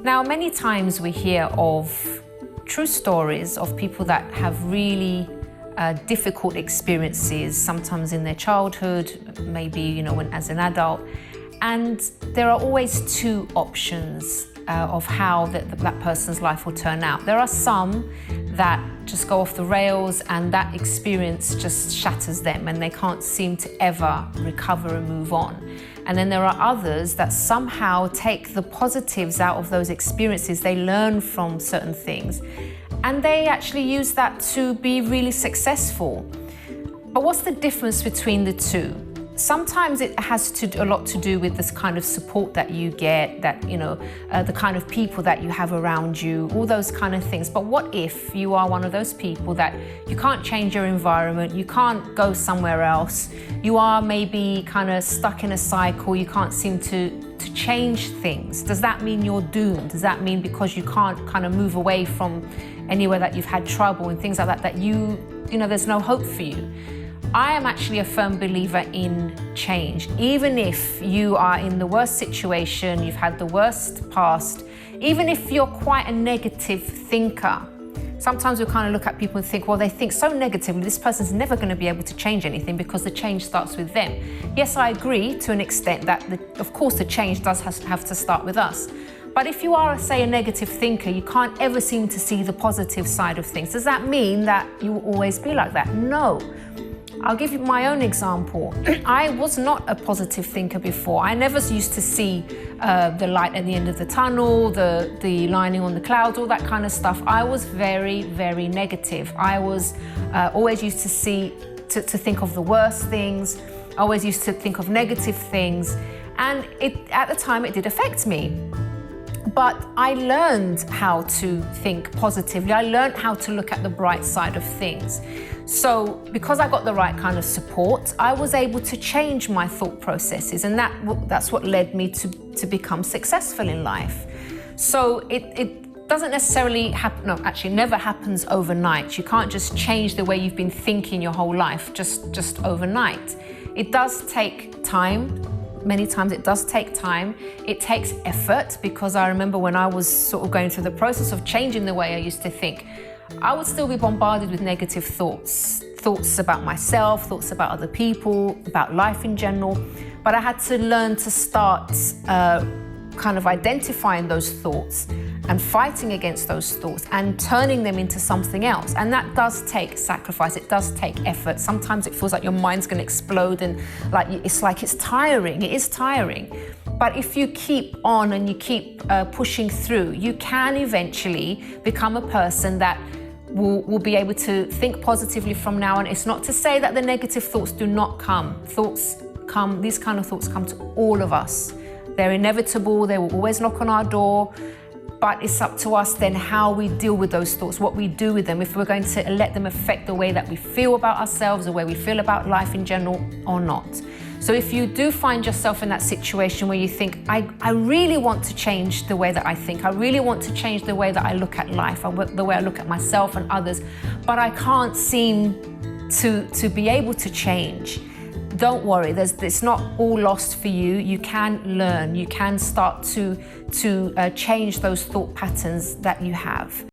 Now, many times we hear of true stories of people that have really difficult experiences, sometimes in their childhood, maybe, as an adult. And there are always two options of how that person's life will turn out. There are some that just go off the rails and that experience just shatters them and they can't seem to ever recover and move on. And then there are others that somehow take the positives out of those experiences. They learn from certain things and they actually use that to be really successful. But what's the difference between the two? Sometimes it has a lot to do with this kind of support that you get, that, the kind of people that you have around you, all those kind of things. But what if you are one of those people that you can't change your environment, you can't go somewhere else, you are maybe kind of stuck in a cycle, you can't seem to change things? Does that mean you're doomed? Does that mean because you can't kind of move away from anywhere that you've had trouble and things like that, that there's no hope for you? I am actually a firm believer in change. Even if you are in the worst situation, you've had the worst past, even if you're quite a negative thinker, sometimes we kind of look at people and think, well, they think so negatively, this person's never going to be able to change anything because the change starts with them. Yes, I agree to an extent that, of course, the change does have to start with us. But if you are, say, a negative thinker, you can't ever seem to see the positive side of things. Does that mean that you will always be like that? No. I'll give you my own example. I was not a positive thinker before. I never used to see the light at the end of the tunnel, the lining on the clouds, all that kind of stuff. I was very, very negative. I was always used to think of the worst things. I always used to think of negative things. And at the time, it did affect me. But I learned how to think positively. I learned how to look at the bright side of things. So because I got the right kind of support, I was able to change my thought processes, and that's what led me to become successful in life. So it doesn't necessarily happen, no, actually never happens overnight. You can't just change the way you've been thinking your whole life just overnight. It does take time. Many times it does take time. It takes effort, because I remember when I was sort of going through the process of changing the way I used to think, I would still be bombarded with negative thoughts about myself, thoughts about other people, about life in general. But I had to learn to start kind of identifying those thoughts and fighting against those thoughts and turning them into something else. And that does take sacrifice, it does take effort. Sometimes it feels like your mind's gonna explode and it's tiring, it is tiring. But if you keep on and you keep pushing through, you can eventually become a person that will be able to think positively from now on. It's not to say that the negative thoughts do not come. These kind of thoughts come to all of us. They're inevitable, they will always knock on our door. But it's up to us then how we deal with those thoughts, what we do with them, if we're going to let them affect the way that we feel about ourselves, the way we feel about life in general, or not. So if you do find yourself in that situation where you think, I really want to change the way that I think, I really want to change the way that I look at life, the way I look at myself and others, but I can't seem to be able to change, don't worry, it's not all lost for you. You can learn, you can start to change those thought patterns that you have.